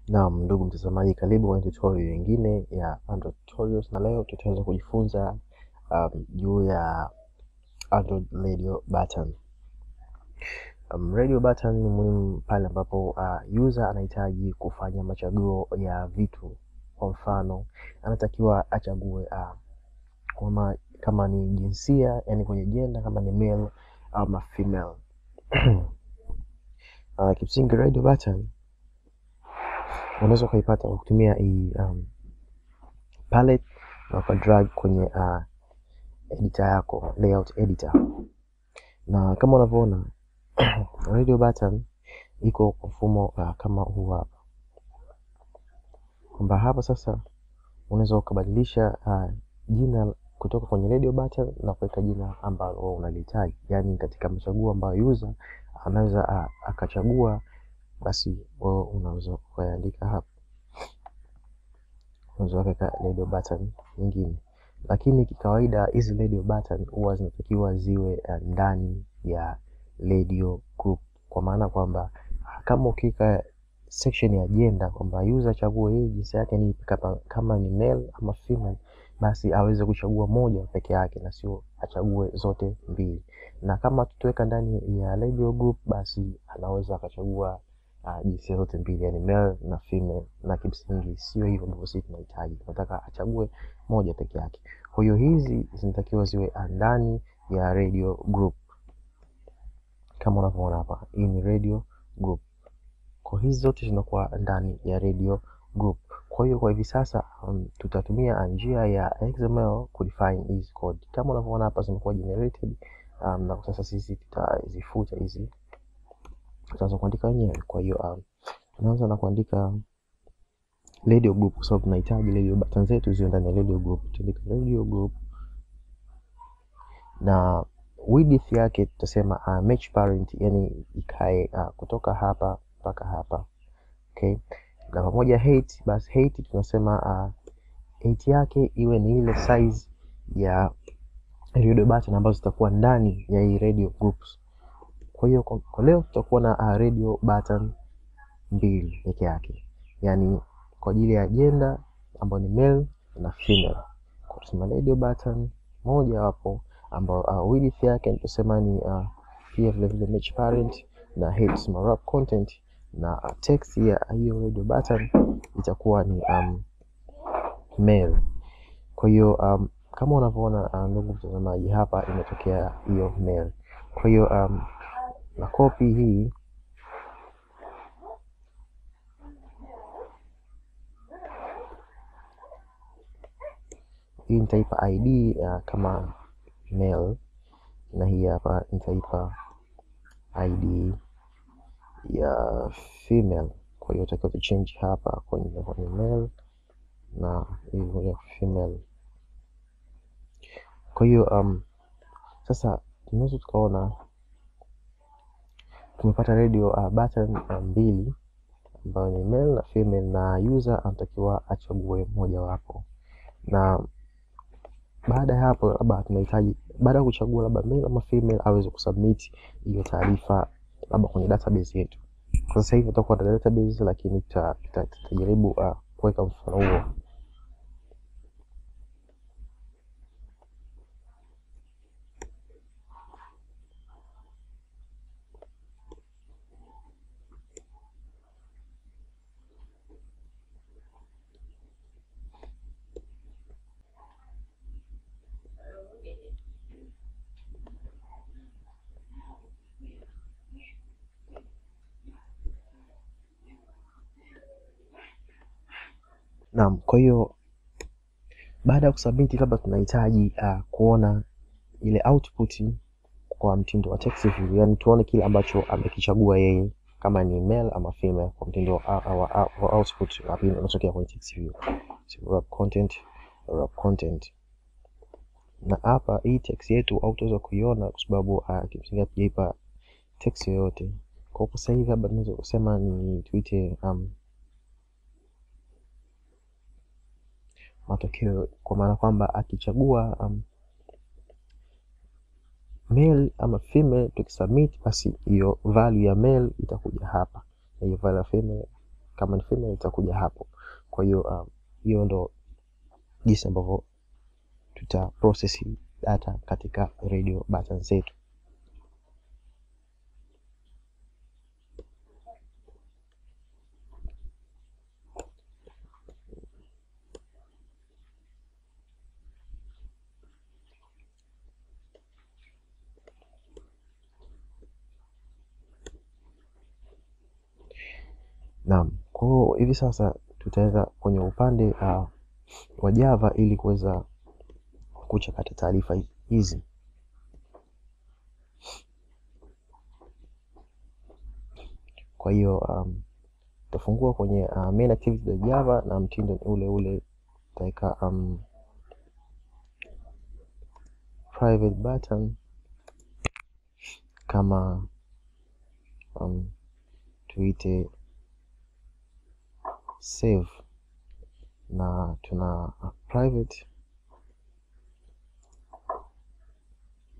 Naam, ndugu mtazamaji, karibu kwenye tutorial nyingine ya Android tutorials, na leo tutaweza kujifunza juu ya Android RadioButton. RadioButton ni muhimu pale ambapo user anahitaji kufanya machaguo ya vitu. Kwa mfano, anatakiwa achague kama ni jinsia, yani kwenye gender, kama ni male ama female. Kimsingi RadioButton unaweza kuipata kwa kutumia hii palette na kwa drag kwenye editor yako, layout editor. Na kama unavyoona RadioButton iko kwa mfumo kama huu hapa, kwamba hapa sasa unaweza ukabadilisha jina kutoka kwenye RadioButton na kuweka jina ambalo wewe unalihitaji, yani katika machaguo ambayo user anaweza akachagua, basi wewe unaweza kuandika hapa, unaweza kuweka RadioButton nyingine. Lakini kikawaida hizi RadioButton huwa zinatakiwa ziwe ndani ya radio group, kwa maana kwamba kama ukika section ya gender kwamba user chague hii jinsia yake ni kama ni male ama female, basi aweze kuchagua moja peke yake na sio achague zote mbili. Na kama tutaweka ndani ya radio group, basi anaweza akachagua jinsia zote mbili, yani male na female, na kimsingi sio hivyo ndivyo sisi tunahitaji. Tunataka achague moja peke yake. Kwa hiyo hizi zinatakiwa ziwe ndani ya radio group. Kama unavyoona hapa, hii ni radio group. Kwa hizi zote zinakuwa ndani ya radio group. Kwa hiyo kwa hivi sasa tutatumia njia ya XML kudefine hizi code. Kama unavyoona hapa zimekuwa generated, na kwa sasa sisi tutazifuta hizi, tutaanza kuandika wenyewe. Kwa hiyo tunaanza na kuandika radio group, kwa sababu tunahitaji RadioButton zetu ziwe ndani ya radio group. Tuandika radio group na width yake tutasema match parent, yani ikae kutoka hapa mpaka hapa. Okay, na pamoja height, basi height tunasema height yake iwe ni ile size ya RadioButton ambazo zitakuwa ndani ya hii radio groups. Kwa hiyo kwa leo tutakuwa na RadioButton 2 peke yake, yani kwa ajili ya gender ambayo ni male na female. Kwa tusema RadioButton moja hapo ambao width yake tutasema ni pia vile match parent, na height wrap content, na text ya hiyo RadioButton itakuwa ni male. Kwa hiyo kama unavyoona ndugu mtazamaji, hapa imetokea hiyo male. Kwa hiyo na copy hii nitaipa ID kama male, na hii hapa nitaipa ID ya female. Kwa hiyo tutaka change hapa kwenye male na hiyo ya female. Kwa hiyo sasa tunaweza tukaona tumepata RadioButton 2 ambayo ni male na female, na user anatakiwa achague moja wapo. Na baada ya hapo, labda tunahitaji baada ya kuchagua labda male ama female, aweze kusubmit hiyo taarifa labda kwenye database yetu. Kwa sasa hivi tutakuwa na database, lakini tutajaribu kuweka mfano huo. Naam, kwa hiyo baada ya kusubmit, labda tunahitaji kuona ile output kwa mtindo wa text view, yani tuone kile ambacho amekichagua yeye, kama ni male ama female, kwa mtindo wa output hapo inatokea kwenye text view. So, wrap content. Na hapa hii text yetu hautaweza kuiona kwa sababu kimsingi hatujaipa text yoyote. Kwa sasa hivi hapa tunaweza kusema ni tuite matokeo, kwa maana kwamba akichagua male ama female, tukisubmit basi hiyo value ya male itakuja hapa, na hiyo value ya female kama ni female itakuja hapo. Kwa hiyo hiyo ndo jinsi ambavyo tuta process data katika radio button zetu. Naam, kwa hiyo hivi sasa tutaenda kwenye upande wa Java ili kuweza kuchakata taarifa hizi. Kwa hiyo tutafungua kwenye main activity ya Java na mtindo ni ule ule. Tutaweka private button kama tuite save, na tuna private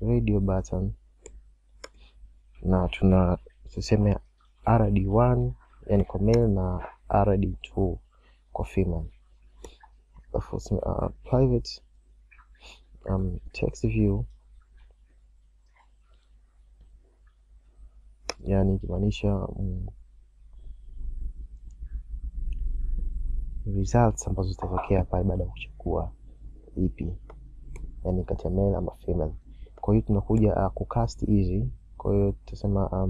radio button na tuna tuseme rd1 yani kwa male na rd2 kwa female. Private text view, yani kimaanisha results ambazo zitatokea pale baada ya kuchukua ipi, yani kati ya male ama female. Kwa hiyo tunakuja kucast hizi. Kwa hiyo tutasema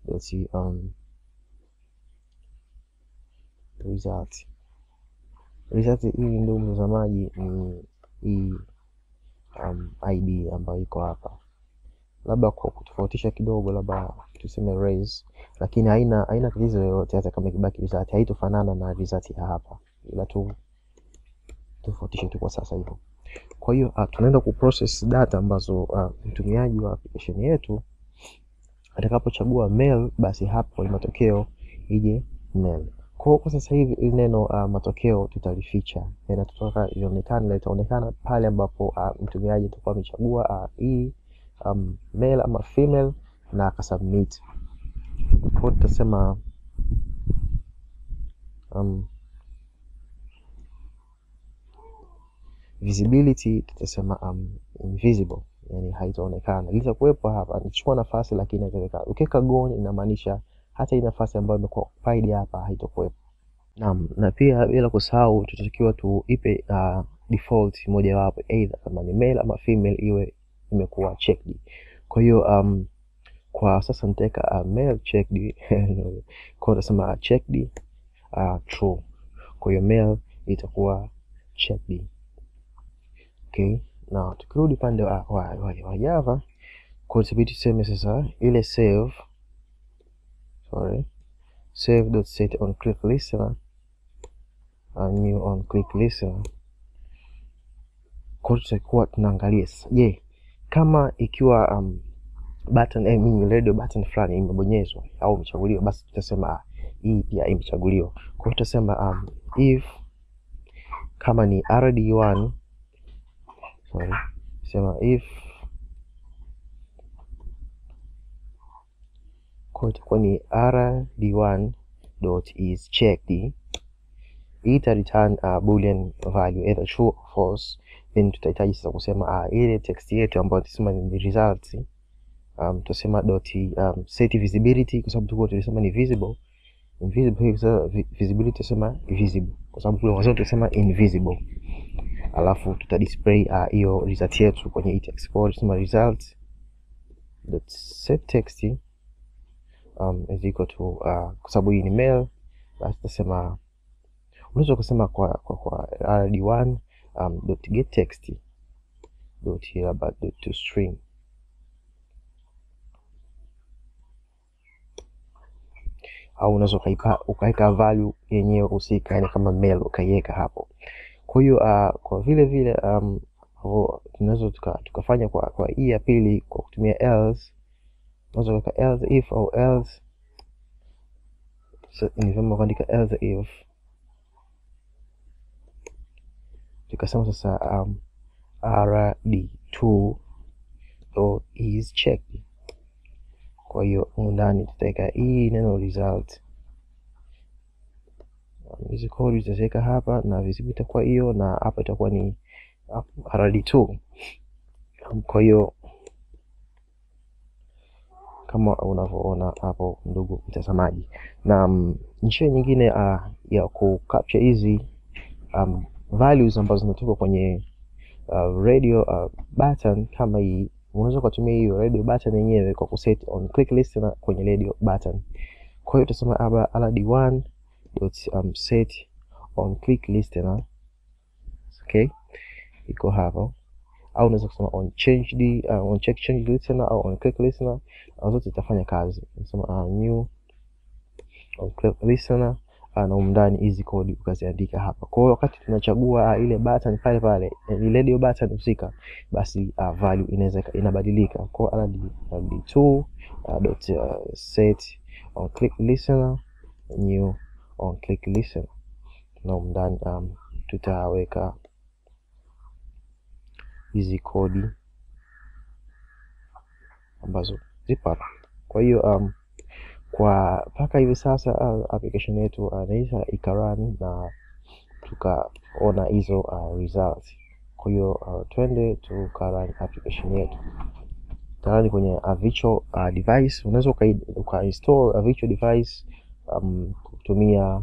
let's see result hii ndio mtazamaji ni hii id ambayo iko hapa. Labda kwa kutofautisha kidogo, labda tuseme raise, lakini haina tatizo yoyote. Hata kama ikibaki result haitofanana na result ya hapa, ila tu tofautisha tu kwa sasa hivyo. Kwa hiyo tunaenda kuprocess data ambazo mtumiaji wa application yetu atakapochagua male, basi hapo matokeo ije male. Kwa sasa hivi ile neno matokeo tutalificha, na tutaka itaonekana pale ambapo mtumiaji atakuwa amechagua hii male ama female na akasubmit. Kwa tutasema visibility tutasema invisible, yani haitaonekana. Itakuwepo hapa, nichukua nafasi lakini haitaonekana. Ukiweka gone inamaanisha hata ile nafasi ambayo imekuwa occupied hapa haitakuwepo. Naam, na pia bila kusahau tutatakiwa tuipe default moja wapo, either kama ni male ama female iwe imekuwa checked. Kwa hiyo kwa sasa nitaweka male checked. Kwa tutasema checked true. Kwa hiyo male itakuwa checked. Okay, na tukirudi pande wa Java, kwa sababu tuseme sasa ile save.set on click listener new on click listener. Kwa tutakuwa tunaangalia je, kama ikiwa button radio button fulani imebonyezwa au imechaguliwa, basi tutasema hii pia imechaguliwa. Kwa hiyo tutasema if kama ni rd1 sema if kwa itakuwa ni rd1.is checked, ita return boolean value either true or false. Then tutahitaji sasa kusema ile text yetu ambayo tunasema ni results, tutasema set visibility, kwa sababu tulisema ni visible. Invisible hiyo visibility tutasema visible, kwa sababu kule mwanzo tulisema invisible. Alafu tuta display hiyo result yetu kwenye text. Kwa hiyo tutasema result set text is equal to kwa sababu hii ni male, basi tutasema unaweza kusema kwa rd1 .get text .to string, au unaweza ukaweka value yenyewe husika, yani kama male ukaiweka hapo. Kwa hiyo kwa vile tunaweza tukafanya kwa hii ya pili kwa kutumia else. Unaweza kuweka else if au else So ni vyema kuandika else if, tukasema sasa rd2 is checked. Kwa hiyo ndani tutaweka hii neno result, hizi code tutaweka hapa na visible itakuwa hiyo, na hapa itakuwa ni rd2. Kwa hiyo kama unavyoona hapo ndugu mtazamaji, na njia nyingine ya ku capture hizi values ambazo zinatoka kwenye radio button kama hii, unaweza kutumia hiyo radio button yenyewe kwa kuset on click listener kwenye radio button. Kwa hiyo tutasema hapa rd1.set on click listener, okay, iko hapo, au unaweza kusema on check change listener au on click listener, zote zitafanya kazi. Unasema new on click listener, na ndani hizi code ukaziandika hapa. Kwa hiyo wakati tunachagua ile button pale pale, ile radio button husika, basi value inabadilika. Kwa rd2.set on click listener, new on click listener, na ndani tutaweka hizi kodi ambazo zipo hapa. Kwa hiyo kwa mpaka hivi sasa application yetu inaweza ikarun na tukaona hizo results. Kwa hiyo twende tukarun application yetu. Tayari kwenye virtual device, unaweza ukainstall a virtual device kutumia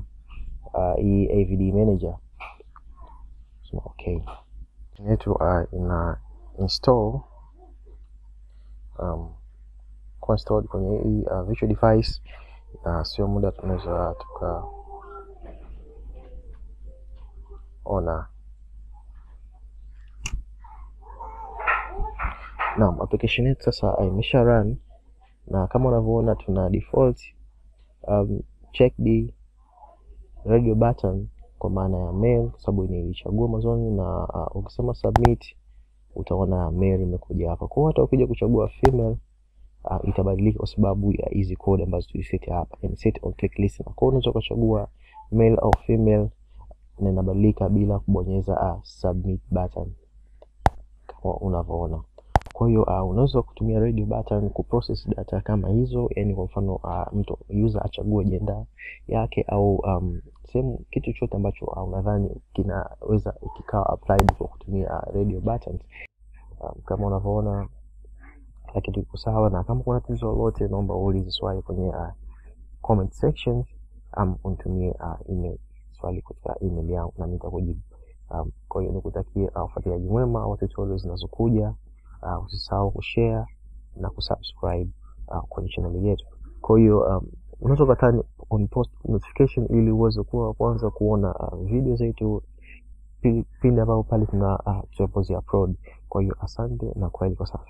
hii AVD manager. So, okay, yetu ina install kwa install kwenye hii virtual device, na sio muda tunaweza tukaona. Naam, application yetu sasa imesha run, na kama unavyoona tuna default check the radio button kwa maana ya male, kwa sababu nilichagua mwanzoni, na ukisema submit utaona male imekuja hapa. Kwa hata ukija kuchagua female itabadilika kwa sababu ya hizi code ambazo tuliset hapa, yani set on click listener. Kwa hiyo unaweza kuchagua male au female na inabadilika bila kubonyeza submit button kama unavyoona. Kwa hiyo unaweza kutumia radio button kuprocess data kama hizo, yani kwa mfano mtu user achague gender yake au sehemu kitu chochote ambacho unadhani kinaweza kikawa applied kwa kutumia radio buttons. Kama unavyoona kila kitu kiko sawa, na kama kuna tatizo lolote naomba uulize swali kwenye comment section, unitumie email swali katika email yangu na nitakujibu. Kwa hiyo nikutakie ufuatiliaji mwema wa tutorials zinazokuja. Usisahau kushare na kusubscribe kwenye channel yetu. Kwa hiyo unaweza kupata on post notification ili uweze kuwa kwanza kuona video zetu pindi ambapo pale tunapozi upload. Kwa hiyo asante na kwaheri kwa sasa.